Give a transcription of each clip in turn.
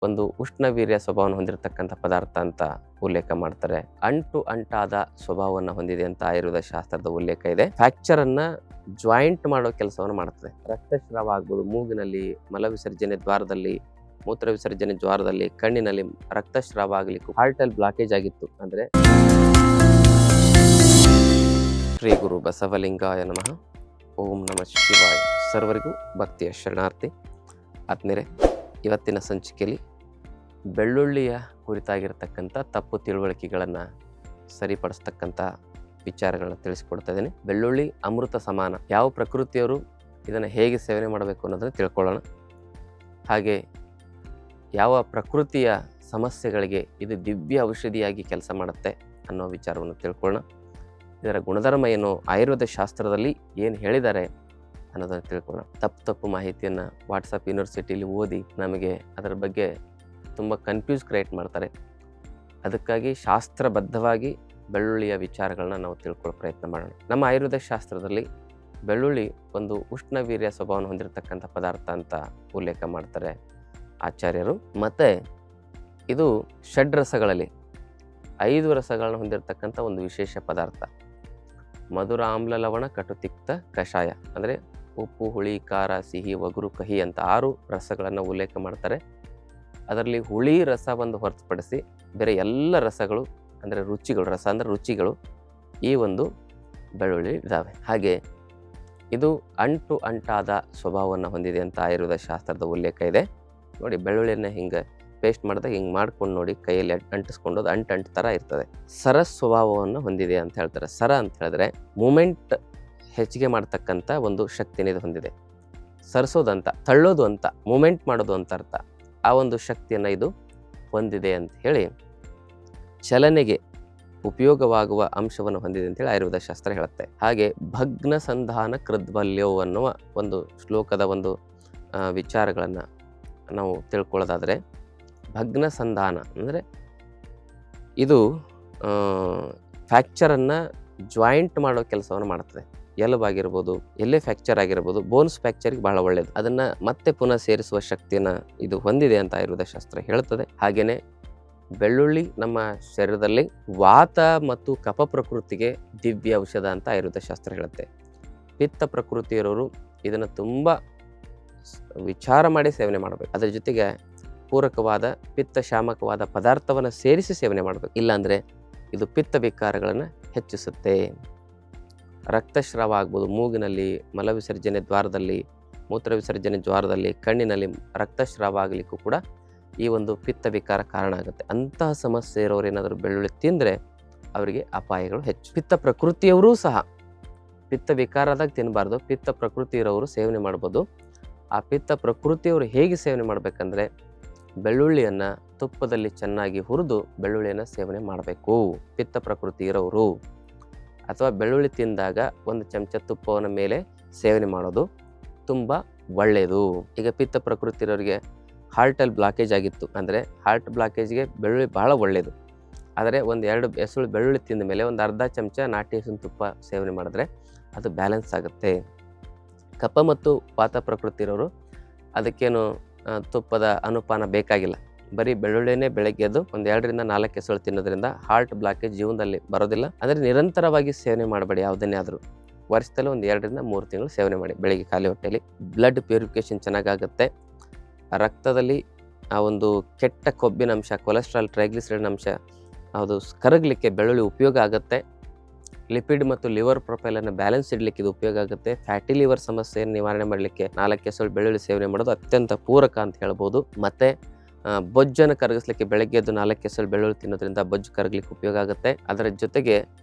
ಒಂದು ಉಷ್ಣವೀರ್ಯ ಸ್ವಭಾವವನ್ನು ಹೊಂದಿರತಕ್ಕಂಥ ಪದಾರ್ಥ ಅಂತ ಉಲ್ಲೇಖ ಮಾಡ್ತಾರೆ. ಅಂಟಾದ ಸ್ವಭಾವವನ್ನು ಹೊಂದಿದೆ ಅಂತ ಆಯುರ್ವೇದ ಶಾಸ್ತ್ರದ ಉಲ್ಲೇಖ ಇದೆ. ಫ್ರಾಕ್ಚರ್ ಅನ್ನ ಜಾಯಿಂಟ್ ಮಾಡೋ ಕೆಲಸವನ್ನು ಮಾಡ್ತದೆ. ರಕ್ತಸ್ರಾವ ಆಗ್ಬೋದು, ಮೂಗಿನಲ್ಲಿ, ಮಲ ವಿಸರ್ಜನೆ ದ್ವಾರದಲ್ಲಿ, ಮೂತ್ರ ವಿಸರ್ಜನೆ ದ್ವಾರದಲ್ಲಿ, ಕಣ್ಣಿನಲ್ಲಿ ರಕ್ತಸ್ರಾವ ಆಗ್ಲಿಕ್ಕೂ, ಹಾರ್ಟಲ್ಲಿ ಬ್ಲಾಕೇಜ್ ಆಗಿತ್ತು ಅಂದ್ರೆ. ಶ್ರೀ ಗುರು ಬಸವಲಿಂಗಾಯ ನಮಃ. ಓಂ ನಮಃ ಶಿವಾಯ. ಸರ್ವರಿಗೂ ಭಕ್ತಿಯ ಶರಣಾರ್ಥಿ. ಆತ್ಮೀಯರೇ, ಇವತ್ತಿನ ಸಂಚಿಕೆಯಲ್ಲಿ ಬೆಳ್ಳುಳ್ಳಿಯ ಕುರಿತಾಗಿರ್ತಕ್ಕಂಥ ತಪ್ಪು ತಿಳುವಳಿಕೆಗಳನ್ನು ಸರಿಪಡಿಸ್ತಕ್ಕಂಥ ವಿಚಾರಗಳನ್ನ ತಿಳಿಸ್ಕೊಡ್ತಾ ಇದ್ದೀನಿ. ಬೆಳ್ಳುಳ್ಳಿ ಅಮೃತ ಸಮಾನ. ಯಾವ ಪ್ರಕೃತಿಯವರು ಇದನ್ನು ಹೇಗೆ ಸೇವನೆ ಮಾಡಬೇಕು ಅನ್ನೋದನ್ನು ತಿಳ್ಕೊಳ್ಳೋಣ. ಹಾಗೆ ಯಾವ ಪ್ರಕೃತಿಯ ಸಮಸ್ಯೆಗಳಿಗೆ ಇದು ದಿವ್ಯ ಔಷಧಿಯಾಗಿ ಕೆಲಸ ಮಾಡುತ್ತೆ ಅನ್ನೋ ವಿಚಾರವನ್ನು ತಿಳ್ಕೊಳ್ಳೋಣ. ಇದರ ಗುಣಧರ್ಮ ಏನು, ಆಯುರ್ವೇದ ಶಾಸ್ತ್ರದಲ್ಲಿ ಏನು ಹೇಳಿದ್ದಾರೆ ಅನ್ನೋದನ್ನು ತಿಳ್ಕೊಳ್ಳೋಣ. ತಪ್ಪು ಮಾಹಿತಿಯನ್ನು ವಾಟ್ಸಪ್ ಯೂನಿವರ್ಸಿಟಿಲಿ ಓದಿ ನಮಗೆ ಅದರ ಬಗ್ಗೆ ತುಂಬ ಕನ್ಫ್ಯೂಸ್ ಕ್ರಿಯೇಟ್ ಮಾಡ್ತಾರೆ. ಅದಕ್ಕಾಗಿ ಶಾಸ್ತ್ರಬದ್ಧವಾಗಿ ಬೆಳ್ಳುಳ್ಳಿಯ ವಿಚಾರಗಳನ್ನ ನಾವು ತಿಳ್ಕೊಳ್ಳೋ ಪ್ರಯತ್ನ ಮಾಡೋಣ. ನಮ್ಮ ಆಯುರ್ವೇದ ಶಾಸ್ತ್ರದಲ್ಲಿ ಬೆಳ್ಳುಳ್ಳಿ ಒಂದು ಉಷ್ಣವೀರ್ಯ ಸ್ವಭಾವವನ್ನು ಹೊಂದಿರತಕ್ಕಂಥ ಪದಾರ್ಥ ಅಂತ ಉಲ್ಲೇಖ ಮಾಡ್ತಾರೆ ಆಚಾರ್ಯರು. ಮತ್ತು ಇದು ಷಡ್ರಸಗಳಲ್ಲಿ 5 ರಸಗಳನ್ನು ಹೊಂದಿರತಕ್ಕಂಥ ಒಂದು ವಿಶೇಷ ಪದಾರ್ಥ. ಮಧುರ, ಆಮ್ಲ, ಲವಣ, ಕಟು, ತಿಕ್ತ, ಕಷಾಯ. ಅಂದರೆ ಉಪ್ಪು, ಹುಳಿ, ಖಾರ, ಸಿಹಿ, ಒಗರು, ಕಹಿ ಅಂತ 6 ರಸಗಳನ್ನು ಉಲ್ಲೇಖ ಮಾಡ್ತಾರೆ. ಅದರಲ್ಲಿ ಹುಳಿ ರಸ ಒಂದು ಹೊರತುಪಡಿಸಿ ಬೇರೆ ಎಲ್ಲ ರಸಗಳು ಅಂದರೆ ರುಚಿಗಳು, ರಸ ಅಂದರೆ ರುಚಿಗಳು ಈ ಒಂದು ಬೆಳ್ಳುಳ್ಳಿ ಇದ್ದಾವೆ. ಹಾಗೆ ಇದು ಅಂಟಾದ ಸ್ವಭಾವವನ್ನು ಹೊಂದಿದೆ ಅಂತ ಆಯುರ್ವೇದ ಶಾಸ್ತ್ರದ ಉಲ್ಲೇಖ ಇದೆ. ನೋಡಿ, ಬೆಳ್ಳುಳ್ಳಿಯನ್ನು ಹಿಂಗೆ ಪೇಸ್ಟ್ ಮಾಡಿದಾಗ ಹಿಂಗೆ ಮಾಡ್ಕೊಂಡು ನೋಡಿ, ಕೈಯಲ್ಲಿ ಅಂಟಿಸ್ಕೊಂಡು ಅದು ಅಂಟು ಥರ ಇರ್ತದೆ. ಸರ ಸ್ವಭಾವವನ್ನು ಹೊಂದಿದೆ ಅಂತ ಹೇಳ್ತಾರೆ. ಸರ ಅಂತ ಹೇಳಿದ್ರೆ ಮೂಮೆಂಟ್ ಹೆಚ್ಚಿಗೆ ಮಾಡ್ತಕ್ಕಂಥ ಒಂದು ಶಕ್ತಿನ ಇದು ಹೊಂದಿದೆ. ಸರಿಸೋದಂತ, ತಳ್ಳೋದು ಅಂತ, ಮೂಮೆಂಟ್ ಮಾಡೋದು ಅಂತ ಅರ್ಥ. ಆ ಒಂದು ಶಕ್ತಿಯನ್ನು ಇದು ಹೊಂದಿದೆ ಅಂತ ಹೇಳಿ ಚಲನೆಗೆ ಉಪಯೋಗವಾಗುವ ಅಂಶವನ್ನು ಹೊಂದಿದೆ ಅಂತೇಳಿ ಆಯುರ್ವೇದ ಶಾಸ್ತ್ರ ಹೇಳುತ್ತೆ. ಹಾಗೆ ಭಗ್ನ ಸಂಧಾನ ಕೃದ್ಬಲ್ಯವು ಅನ್ನುವ ಒಂದು ಶ್ಲೋಕದ ಒಂದು ವಿಚಾರಗಳನ್ನು ನಾವು ತಿಳ್ಕೊಳ್ಳೋದಾದರೆ, ಭಗ್ನ ಸಂಧಾನ ಅಂದರೆ ಇದು ಫ್ರ್ಯಾಕ್ಚರನ್ನು ಜಾಯಿಂಟ್ ಮಾಡೋ ಕೆಲಸವನ್ನು ಮಾಡ್ತದೆ. ಎಲುಬಾಗಿರ್ಬೋದು, ಎಲ್ಲೇ ಫ್ರ್ಯಾಕ್ಚರ್ ಆಗಿರ್ಬೋದು, ಬೋನ್ಸ್ ಫ್ರ್ಯಾಕ್ಚರ್ಗೆ ಬಹಳ ಒಳ್ಳೆಯದು. ಅದನ್ನು ಮತ್ತೆ ಪುನಃ ಸೇರಿಸುವ ಶಕ್ತಿಯನ್ನು ಇದು ಹೊಂದಿದೆ ಅಂತ ಆಯುರ್ವೇದ ಶಾಸ್ತ್ರ ಹೇಳ್ತದೆ. ಹಾಗೆಯೇ ಬೆಳ್ಳುಳ್ಳಿ ನಮ್ಮ ಶರೀರದಲ್ಲಿ ವಾತ ಮತ್ತು ಕಫ ಪ್ರಕೃತಿಗೆ ದಿವ್ಯ ಔಷಧ ಅಂತ ಆಯುರ್ವೇದ ಶಾಸ್ತ್ರ ಹೇಳುತ್ತೆ. ಪಿತ್ತ ಪ್ರಕೃತಿಯವರು ಇದನ್ನು ತುಂಬ ವಿಚಾರ ಮಾಡಿ ಸೇವನೆ ಮಾಡಬೇಕು. ಅದರ ಜೊತೆಗೆ ಪೂರಕವಾದ ಪಿತ್ತ ಶಾಮಕವಾದ ಪದಾರ್ಥವನ್ನು ಸೇರಿಸಿ ಸೇವನೆ ಮಾಡಬೇಕು. ಇಲ್ಲಾಂದರೆ ಇದು ಪಿತ್ತ ವಿಕಾರಗಳನ್ನು ಹೆಚ್ಚಿಸುತ್ತೆ. ರಕ್ತಸ್ರಾವ ಆಗ್ಬೋದು, ಮೂಗಿನಲ್ಲಿ, ಮಲ ವಿಸರ್ಜನೆ ದ್ವಾರದಲ್ಲಿ, ಮೂತ್ರ ವಿಸರ್ಜನೆ ದ್ವಾರದಲ್ಲಿ, ಕಣ್ಣಿನಲ್ಲಿ ರಕ್ತಸ್ರಾವ ಆಗಲಿಕ್ಕೂ ಕೂಡ ಈ ಒಂದು ಪಿತ್ತ ವಿಕಾರ ಕಾರಣ ಆಗುತ್ತೆ. ಅಂತಹ ಸಮಸ್ಯೆ ಇರೋರು ಏನಾದರೂ ಬೆಳ್ಳುಳ್ಳಿ ತಿಂದರೆ ಅವರಿಗೆ ಅಪಾಯಗಳು ಹೆಚ್ಚು. ಪಿತ್ತ ಪ್ರಕೃತಿಯವರೂ ಸಹ ಪಿತ್ತ ವಿಕಾರದಾಗ ತಿನ್ನಬಾರ್ದು. ಪಿತ್ತ ಪ್ರಕೃತಿ ಇರೋರು ಸೇವನೆ ಮಾಡ್ಬೋದು. ಆ ಪಿತ್ತ ಪ್ರಕೃತಿಯವರು ಹೇಗೆ ಸೇವನೆ ಮಾಡಬೇಕಂದ್ರೆ, ಬೆಳ್ಳುಳ್ಳಿಯನ್ನು ತುಪ್ಪದಲ್ಲಿ ಚೆನ್ನಾಗಿ ಹುರಿದು ಬೆಳ್ಳುಳ್ಳಿಯನ್ನು ಸೇವನೆ ಮಾಡಬೇಕು ಪಿತ್ತ ಪ್ರಕೃತಿ ಇರೋರು. ಅಥವಾ ಬೆಳ್ಳುಳ್ಳಿ ತಿಂದಾಗ 1 ಚಮಚ ತುಪ್ಪವನ್ನು ಮೇಲೆ ಸೇವನೆ ಮಾಡೋದು ತುಂಬ ಒಳ್ಳೆಯದು. ಈಗ ಪಿತ್ತ ಪ್ರಕೃತಿ ಇರೋರಿಗೆ ಹಾರ್ಟಲ್ಲಿ ಬ್ಲಾಕೇಜ್ ಆಗಿತ್ತು ಅಂದರೆ ಹಾರ್ಟ್ ಬ್ಲಾಕೇಜ್ಗೆ ಬೆಳ್ಳುಳ್ಳಿ ಬಹಳ ಒಳ್ಳೆಯದು. ಆದರೆ 1-2 ಎಸಳು ಬೆಳ್ಳುಳ್ಳಿ ತಿಂದ ಮೇಲೆ 1 ಅರ್ಧ ಚಮಚ ನಾಟಿ ಹಸುವಿನ ತುಪ್ಪ ಸೇವನೆ ಮಾಡಿದ್ರೆ ಅದು ಬ್ಯಾಲೆನ್ಸ್ ಆಗುತ್ತೆ. ಕಫ ಮತ್ತು ವಾತ ಪ್ರಕೃತಿ ಇರೋರು ಅದಕ್ಕೇನು ತುಪ್ಪದ ಅನುಪಾನ ಬೇಕಾಗಿಲ್ಲ. ಬರೀ ಬೆಳ್ಳುಳ್ಳಿನೇ ಬೆಳಗ್ಗೆ ಎದ್ದು 1-2-4 ಎಸಳು ತಿನ್ನೋದ್ರಿಂದ ಹಾರ್ಟ್ ಬ್ಲಾಕೇಜ್ ಜೀವನದಲ್ಲಿ ಬರೋದಿಲ್ಲ. ಅಂದರೆ ನಿರಂತರವಾಗಿ ಸೇವನೆ ಮಾಡಬೇಡಿ. ಯಾವುದನ್ನೇ ಆದರೂ ವರ್ಷದಲ್ಲಿ 1-2-3 ತಿಂಗಳು ಸೇವನೆ ಮಾಡಿ. ಬೆಳಿಗ್ಗೆ ಖಾಲಿ ಹೊಟ್ಟೆಯಲ್ಲಿ ಬ್ಲಡ್ ಪ್ಯೂರಿಫಿಕೇಷನ್ ಚೆನ್ನಾಗಾಗುತ್ತೆ. ರಕ್ತದಲ್ಲಿ ಆ ಒಂದು ಕೆಟ್ಟ ಕೊಬ್ಬಿನ ಅಂಶ, ಕೊಲೆಸ್ಟ್ರಾಲ್, ಟ್ರೈಗ್ಲಿಸರೈಡ್ ಅಂಶ ಅದು ಕರಗಲಿಕ್ಕೆ ಬೆಳ್ಳುಳ್ಳಿ ಉಪಯೋಗ ಆಗುತ್ತೆ. ಲಿಪಿಡ್ ಮತ್ತು ಲಿವರ್ ಪ್ರೊಫೈಲನ್ನು ಬ್ಯಾಲೆನ್ಸ್ ಇಡಲಿಕ್ಕೆ ಇದು ಉಪಯೋಗ ಆಗುತ್ತೆ. ಫ್ಯಾಟಿ ಲಿವರ್ ಸಮಸ್ಯೆಯನ್ನು ನಿವಾರಣೆ ಮಾಡಲಿಕ್ಕೆ 4 ಎಸಳು ಬೆಳ್ಳುಳ್ಳಿ ಸೇವನೆ ಮಾಡೋದು ಅತ್ಯಂತ ಪೂರಕ ಅಂತ ಹೇಳ್ಬೋದು. ಮತ್ತು ಬೊಜ್ಜನ್ನು ಕರಗಿಸ್ಲಿಕ್ಕೆ ಬೆಳಗ್ಗೆ ಎದ್ದು 4 ಎಸಳು ಬೆಳ್ಳುಳ್ಳಿ ತಿನ್ನೋದ್ರಿಂದ ಬೊಜ್ಜು ಕರಗಲಿಕ್ಕೆ ಉಪಯೋಗ ಆಗುತ್ತೆ. ಅದರ ಜೊತೆಗೆ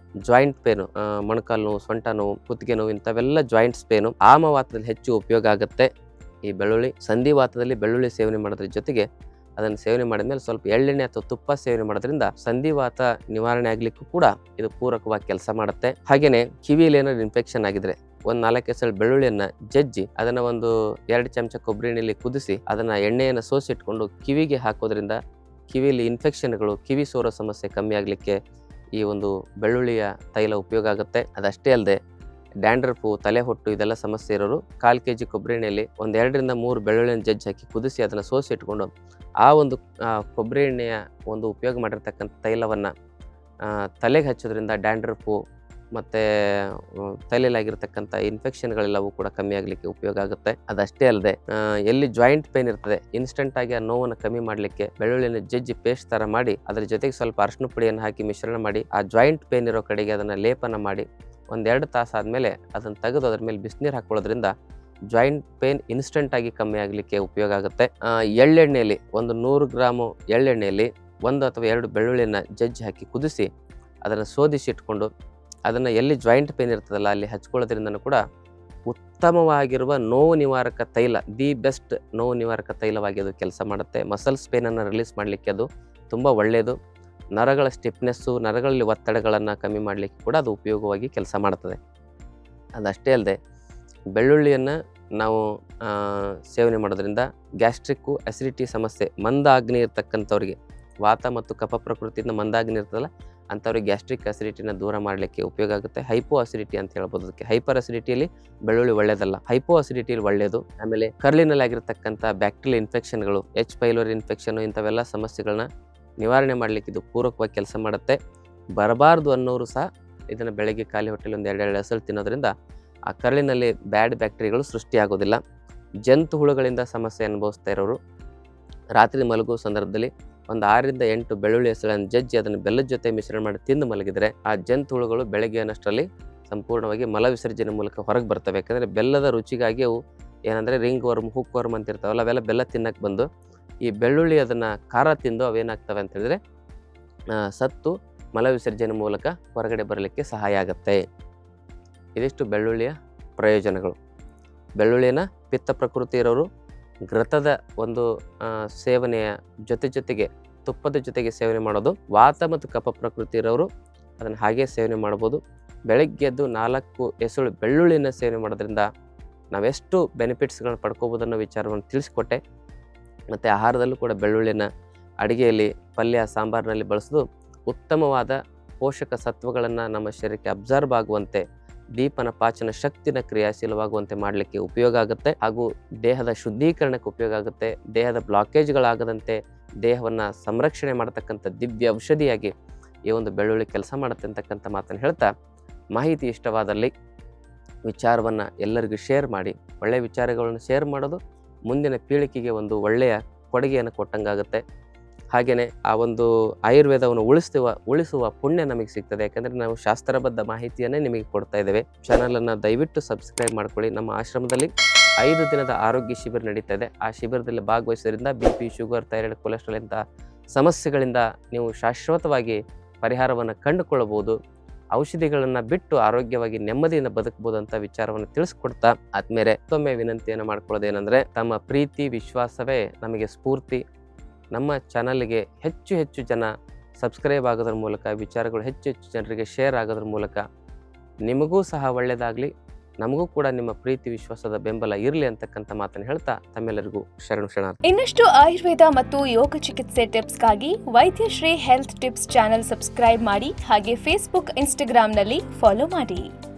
ಜಾಯಿಂಟ್ ಪೇನು, ಮೊಣಕಾಲು ನೋವು, ಸೊಂಟ ನೋವು, ಕುತ್ತಿಗೆ ನೋವು ಇಂಥವೆಲ್ಲ ಜಾಯಿಂಟ್ಸ್ ಪೇನು, ಆಮವಾತದಲ್ಲಿ ಹೆಚ್ಚು ಉಪಯೋಗ ಆಗುತ್ತೆ ಈ ಬೆಳ್ಳುಳ್ಳಿ. ಸಂಧಿವಾತದಲ್ಲಿ ಬೆಳ್ಳುಳ್ಳಿ ಸೇವನೆ ಮಾಡೋದ್ರ ಜೊತೆಗೆ ಅದನ್ನು ಸೇವನೆ ಮಾಡಿದ್ಮೇಲೆ ಸ್ವಲ್ಪ ಎಳ್ಳೆಣ್ಣೆ ಅಥವಾ ತುಪ್ಪ ಸೇವನೆ ಮಾಡೋದ್ರಿಂದ ಸಂಧಿವಾತ ನಿವಾರಣೆ ಆಗ್ಲಿಕ್ಕೂ ಕೂಡ ಇದು ಪೂರಕವಾಗಿ ಕೆಲಸ ಮಾಡುತ್ತೆ. ಹಾಗೇನೆ ಕಿವಿಯಲ್ಲಿ ಏನಾದ್ರು ಇನ್ಫೆಕ್ಷನ್ ಆಗಿದ್ರೆ 4 ಎಸಳು ಬೆಳ್ಳುಳ್ಳಿಯನ್ನ ಜಜ್ಜಿ ಅದನ್ನ 2 ಚಮಚ ಕೊಬ್ಬರಿ ಎಣ್ಣೆಯಲ್ಲಿ ಕುದಿಸಿ ಅದನ್ನ ಎಣ್ಣೆಯನ್ನು ಸೋಸಿಟ್ಕೊಂಡು ಕಿವಿಗೆ ಹಾಕೋದ್ರಿಂದ ಕಿವಿಯಲ್ಲಿ ಇನ್ಫೆಕ್ಷನ್ಗಳು, ಕಿವಿ ಸೋರೋ ಸಮಸ್ಯೆ ಕಮ್ಮಿ ಆಗಲಿಕ್ಕೆ ಈ ಒಂದು ಬೆಳ್ಳುಳ್ಳಿಯ ತೈಲ ಉಪಯೋಗ ಆಗುತ್ತೆ. ಅದಷ್ಟೇ ಅಲ್ಲದೆ ಡ್ಯಾಂಡ್ರಫು, ತಲೆ ಹೊಟ್ಟು ಇದೆಲ್ಲ ಸಮಸ್ಯೆ ಇರೋರು 1/4 kg ಕೊಬ್ಬರಿ ಎಣ್ಣೆಯಲ್ಲಿ 1 2 3 ಬೆಳ್ಳುಳ್ಳಿನ ಜಜ್ಜಿ ಹಾಕಿ ಕುದಿಸಿ ಅದನ್ನು ಸೋಸಿ ಇಟ್ಕೊಂಡು ಆ ಒಂದು ಕೊಬ್ಬರಿ ಎಣ್ಣೆಯ ಒಂದು ಉಪಯೋಗ ಮಾಡಿರ್ತಕ್ಕಂಥ ತೈಲವನ್ನು ತಲೆಗೆ ಹಚ್ಚೋದ್ರಿಂದ ಡ್ಯಾಂಡ್ರಫು ಮತ್ತು ತಲೆಯಲ್ಲಾಗಿರ್ತಕ್ಕಂಥ ಇನ್ಫೆಕ್ಷನ್ಗಳೆಲ್ಲವೂ ಕೂಡ ಕಮ್ಮಿ ಆಗಲಿಕ್ಕೆ ಉಪಯೋಗ ಆಗುತ್ತೆ. ಅದಷ್ಟೇ ಅಲ್ಲದೆ ಎಲ್ಲಿ ಜಾಯಿಂಟ್ ಪೇನ್ ಇರ್ತದೆ ಇನ್ಸ್ಟೆಂಟಾಗಿ ಆ ನೋವನ್ನು ಕಮ್ಮಿ ಮಾಡಲಿಕ್ಕೆ ಬೆಳ್ಳುಳ್ಳಿನ ಜಜ್ಜಿ ಪೇಸ್ಟ್ ಥರ ಮಾಡಿ ಅದರ ಜೊತೆಗೆ ಸ್ವಲ್ಪ ಅರಿಶಿನ ಪುಡಿಯನ್ನು ಹಾಕಿ ಮಿಶ್ರಣ ಮಾಡಿ ಆ ಜಾಯಿಂಟ್ ಪೇನ್ ಇರೋ ಕಡೆಗೆ ಅದನ್ನು ಲೇಪನ ಮಾಡಿ 1-2 ತಾಸು ಆದಮೇಲೆ ಅದನ್ನು ತೆಗೆದು ಅದ್ರ ಮೇಲೆ ಬಿಸಿನೀರು ಹಾಕೊಳ್ಳೋದ್ರಿಂದ ಜಾಯಿಂಟ್ ಪೇನ್ ಇನ್ಸ್ಟೆಂಟಾಗಿ ಕಮ್ಮಿ ಆಗಲಿಕ್ಕೆ ಉಪಯೋಗ ಆಗುತ್ತೆ. ಎಳ್ಳೆಣ್ಣೆಯಲ್ಲಿ 100 ಗ್ರಾಮು ಎಳ್ಳೆಣ್ಣೆಯಲ್ಲಿ 1 ಅಥವಾ 2 ಬೆಳ್ಳುಳ್ಳಿನ ಜಜ್ಜಿ ಹಾಕಿ ಕುದಿಸಿ ಅದನ್ನು ಶೋಧಿಸಿ ಇಟ್ಕೊಂಡು ಅದನ್ನು ಎಲ್ಲಿ ಜಾಯಿಂಟ್ ಪೇನ್ ಇರ್ತದಲ್ಲ ಅಲ್ಲಿ ಹಚ್ಕೊಳ್ಳೋದ್ರಿಂದ ಕೂಡ ಉತ್ತಮವಾಗಿರುವ ನೋವು ನಿವಾರಕ ತೈಲ, ದಿ ಬೆಸ್ಟ್ ನೋವು ನಿವಾರಕ ತೈಲವಾಗಿ ಅದು ಕೆಲಸ ಮಾಡುತ್ತೆ. ಮಸಲ್ಸ್ ಪೇನನ್ನು ರಿಲೀಸ್ ಮಾಡಲಿಕ್ಕೆ ಅದು ತುಂಬ ಒಳ್ಳೆಯದು. ನರಗಳ ಸ್ಟಿಫ್ನೆಸ್ಸು, ನರಗಳಲ್ಲಿ ಒತ್ತಡಗಳನ್ನು ಕಮ್ಮಿ ಮಾಡಲಿಕ್ಕೆ ಕೂಡ ಅದು ಉಪಯೋಗವಾಗಿ ಕೆಲಸ ಮಾಡ್ತದೆ. ಅದಷ್ಟೇ ಅಲ್ಲದೆ ಬೆಳ್ಳುಳ್ಳಿಯನ್ನು ನಾವು ಸೇವನೆ ಮಾಡೋದ್ರಿಂದ ಗ್ಯಾಸ್ಟ್ರಿಕ್ಕು, ಅಸಿಡಿಟಿ ಸಮಸ್ಯೆ, ಮಂದಾಗ್ನಿ ಇರ್ತಕ್ಕಂಥವ್ರಿಗೆ, ವಾತ ಮತ್ತು ಕಫ ಪ್ರಕೃತಿಯಿಂದ ಮಂದಾಗ್ನಿ ಇರ್ತದಲ್ಲ ಅಂಥವ್ರಿಗೆ ಗ್ಯಾಸ್ಟ್ರಿಕ್ ಅಸಿಡಿಟಿನ ದೂರ ಮಾಡಲಿಕ್ಕೆ ಉಪಯೋಗ ಆಗುತ್ತೆ. ಹೈಪೋ ಅಸಿಡಿಟಿ ಅಂತ ಹೇಳ್ಬೋದು ಅದಕ್ಕೆ. ಹೈಪರ್ ಅಸಿಡಿಟಿಯಲ್ಲಿ ಬೆಳ್ಳುಳ್ಳಿ ಒಳ್ಳೆಯದಲ್ಲ, ಹೈಪೋ ಅಸಿಡಿಟಿಯಲ್ಲಿ ಒಳ್ಳೆಯದು. ಆಮೇಲೆ ಕರ್ಲಿನಲ್ಲಿ ಆಗಿರ್ತಕ್ಕಂಥ ಬ್ಯಾಕ್ಟೀರಿಯಲ್ ಇನ್ಫೆಕ್ಷನ್ಗಳು, H. ಪೈಲೋರಿ ಇನ್ಫೆಕ್ಷನು ಇಂಥವೆಲ್ಲ ಸಮಸ್ಯೆಗಳನ್ನ ನಿವಾರಣೆ ಮಾಡಲಿಕ್ಕೆ ಇದು ಪೂರಕವಾಗಿ ಕೆಲಸ ಮಾಡುತ್ತೆ. ಬರಬಾರ್ದು ಅನ್ನೋರು ಸಹ ಇದನ್ನು ಬೆಳಗ್ಗೆ ಖಾಲಿ ಹೊಟ್ಟೆಲಿ 1-2 ಎಸಳು ತಿನ್ನೋದ್ರಿಂದ ಆ ಕರಳಿನಲ್ಲಿ ಬ್ಯಾಡ್ ಬ್ಯಾಕ್ಟೀರಿಯಾಗಳು ಸೃಷ್ಟಿಯಾಗೋದಿಲ್ಲ. ಜಂತು ಹುಳುಗಳಿಂದ ಸಮಸ್ಯೆ ಅನುಭವಿಸ್ತಾ ಇರೋರು ರಾತ್ರಿ ಮಲಗುವ ಸಂದರ್ಭದಲ್ಲಿ 6-8 ಬೆಳ್ಳುಳ್ಳಿ ಎಸಳನ್ನು ಜಜ್ಜಿ ಅದನ್ನು ಬೆಲ್ಲದ ಜೊತೆ ಮಿಶ್ರಣ ಮಾಡಿ ತಿಂದು ಮಲಗಿದರೆ ಆ ಜಂತು ಹುಳುಗಳು ಬೆಳಗ್ಗೆ ಅನ್ನಷ್ಟರಲ್ಲಿ ಸಂಪೂರ್ಣವಾಗಿ ಮಲ ವಿಸರ್ಜನೆ ಮೂಲಕ ಹೊರಗೆ ಬರ್ತವೆ. ಯಾಕಂದರೆ ಬೆಲ್ಲದ ರುಚಿಗಾಗಿ ಅವು ಏನಂದರೆ ರಿಂಗ್ ವರ್ಮ್, ಹುಕ್ ವರ್ಮ್ ಅಂತ ಇರ್ತಾವಲ್ಲ ಅವೆಲ್ಲ ಬೆಲ್ಲ ತಿನ್ನಕ್ಕೆ ಬಂದು ಈ ಬೆಳ್ಳುಳ್ಳಿ ಅದನ್ನು ಖಾರ ತಿಂದು ಅವೇನಾಗ್ತವೆ ಅಂತ ಹೇಳಿದ್ರೆ ಸತ್ತು ಮಲ ವಿಸರ್ಜನೆ ಮೂಲಕ ಹೊರಗಡೆ ಬರಲಿಕ್ಕೆ ಸಹಾಯ ಆಗುತ್ತೆ. ಇದಿಷ್ಟು ಬೆಳ್ಳುಳ್ಳಿಯ ಪ್ರಯೋಜನಗಳು. ಬೆಳ್ಳುಳ್ಳಿನ ಪಿತ್ತ ಪ್ರಕೃತಿ ಇರೋರು ಘೃತದ ಒಂದು ಸೇವನೆಯ ಜೊತೆಗೆ ತುಪ್ಪದ ಜೊತೆಗೆ ಸೇವನೆ ಮಾಡೋದು. ವಾತ ಮತ್ತು ಕಫ ಪ್ರಕೃತಿ ಇರೋರು ಅದನ್ನು ಹಾಗೆ ಸೇವನೆ ಮಾಡ್ಬೋದು. ಬೆಳಗ್ಗೆ ಎದ್ದು 4 ಎಸಳು ಬೆಳ್ಳುಳ್ಳಿನ ಸೇವನೆ ಮಾಡೋದ್ರಿಂದ ನಾವೆಷ್ಟು ಬೆನಿಫಿಟ್ಸ್ಗಳನ್ನ ಪಡ್ಕೋಬೋದು ಅನ್ನೋ ವಿಚಾರವನ್ನು ತಿಳಿಸ್ಕೊಟ್ಟೆ. ಮತ್ತು ಆಹಾರದಲ್ಲೂ ಕೂಡ ಬೆಳ್ಳುಳ್ಳಿನ ಅಡುಗೆಯಲ್ಲಿ, ಪಲ್ಯ, ಸಾಂಬಾರಿನಲ್ಲಿ ಬಳಸೋದು ಉತ್ತಮವಾದ ಪೋಷಕ ಸತ್ವಗಳನ್ನು ನಮ್ಮ ಶರೀರಕ್ಕೆ ಅಬ್ಸರ್ವ್ ಆಗುವಂತೆ, ದೀಪನ ಪಾಚನ ಶಕ್ತಿನ ಕ್ರಿಯಾಶೀಲವಾಗುವಂತೆ ಮಾಡಲಿಕ್ಕೆ ಉಪಯೋಗ ಆಗುತ್ತೆ. ಹಾಗೂ ದೇಹದ ಶುದ್ಧೀಕರಣಕ್ಕೆ ಉಪಯೋಗ ಆಗುತ್ತೆ. ದೇಹದ ಬ್ಲಾಕೇಜ್ಗಳಾಗದಂತೆ ದೇಹವನ್ನು ಸಂರಕ್ಷಣೆ ಮಾಡತಕ್ಕಂಥ ದಿವ್ಯ ಔಷಧಿಯಾಗಿ ಈ ಒಂದು ಬೆಳ್ಳುಳ್ಳಿ ಕೆಲಸ ಮಾಡುತ್ತೆ ಅಂತಕ್ಕಂಥ ಮಾತನ್ನು ಹೇಳ್ತಾ, ಮಾಹಿತಿ ಇಷ್ಟವಾದಲ್ಲಿ ವಿಚಾರವನ್ನು ಎಲ್ಲರಿಗೂ ಶೇರ್ ಮಾಡಿ. ಒಳ್ಳೆಯ ವಿಚಾರಗಳನ್ನು ಶೇರ್ ಮಾಡೋದು ಮುಂದಿನ ಪೀಳಿಗೆಗೆ ಒಂದು ಒಳ್ಳೆಯ ಕೊಡುಗೆಯನ್ನು ಕೊಟ್ಟಂಗಾಗುತ್ತೆ. ಹಾಗೆಯೇ ಆ ಒಂದು ಆಯುರ್ವೇದವನ್ನು ಉಳಿಸುವ ಪುಣ್ಯ ನಮಗೆ ಸಿಗ್ತದೆ. ಯಾಕಂದರೆ ನಾವು ಶಾಸ್ತ್ರಬದ್ಧ ಮಾಹಿತಿಯನ್ನೇ ನಿಮಗೆ ಕೊಡ್ತಾ ಇದ್ದೇವೆ. ಚಾನಲನ್ನು ದಯವಿಟ್ಟು ಸಬ್ಸ್ಕ್ರೈಬ್ ಮಾಡ್ಕೊಳ್ಳಿ. ನಮ್ಮ ಆಶ್ರಮದಲ್ಲಿ 5 ದಿನದ ಆರೋಗ್ಯ ಶಿಬಿರ ನಡೀತಾ ಇದೆ. ಆ ಶಿಬಿರದಲ್ಲಿ ಭಾಗವಹಿಸೋದ್ರಿಂದ BP, ಶುಗರ್, ಥೈರಾಯ್ಡ್, ಕೊಲೆಸ್ಟ್ರಾಲ್ ಇಂಥ ಸಮಸ್ಯೆಗಳಿಂದ ನೀವು ಶಾಶ್ವತವಾಗಿ ಪರಿಹಾರವನ್ನು ಕಂಡುಕೊಳ್ಳಬಹುದು. ಔಷಧಿಗಳನ್ನು ಬಿಟ್ಟು ಆರೋಗ್ಯವಾಗಿ ನೆಮ್ಮದಿಯಿಂದ ಬದುಕಬಹುದು ಅಂತ ವಿಚಾರವನ್ನು ತಿಳಿಸ್ಕೊಡ್ತಾ ಆದ್ಮೇಲೆ ಮತ್ತೊಮ್ಮೆ ವಿನಂತಿಯನ್ನು ಮಾಡ್ಕೊಳ್ಳೋದೇನೆಂದರೆ, ತಮ್ಮ ಪ್ರೀತಿ ವಿಶ್ವಾಸವೇ ನಮಗೆ ಸ್ಫೂರ್ತಿ. ನಮ್ಮ ಚಾನಲ್ಗೆ ಹೆಚ್ಚು ಜನ ಸಬ್ಸ್ಕ್ರೈಬ್ ಆಗೋದ್ರ ಮೂಲಕ, ವಿಚಾರಗಳು ಹೆಚ್ಚು ಜನರಿಗೆ ಶೇರ್ ಆಗೋದ್ರ ಮೂಲಕ ನಿಮಗೂ ಸಹ ಒಳ್ಳೆಯದಾಗಲಿ, ನಮಗೂ ಕೂಡ ನಿಮ್ಮ ಪ್ರೀತಿ ವಿಶ್ವಾಸದ ಬೆಂಬಲ ಇರಲಿ ಅಂತಕ್ಕಂಥ ಮಾತನ್ನು ಹೇಳ್ತಾ ತಮ್ಮೆಲ್ಲರಿಗೂ ಶರಣಾರ್ಥಿ. ಇನ್ನಷ್ಟು ಆಯುರ್ವೇದ ಮತ್ತು ಯೋಗ ಚಿಕಿತ್ಸೆ ಟಿಪ್ಸ್ಗಾಗಿ Vaidyashri health tips channel subscribe ಮಾಡಿ. ಹಾಗೆ ಫೇಸ್ಬುಕ್, ಇನ್ಸ್ಟಾಗ್ರಾಂನಲ್ಲಿ ಫಾಲೋ ಮಾಡಿ.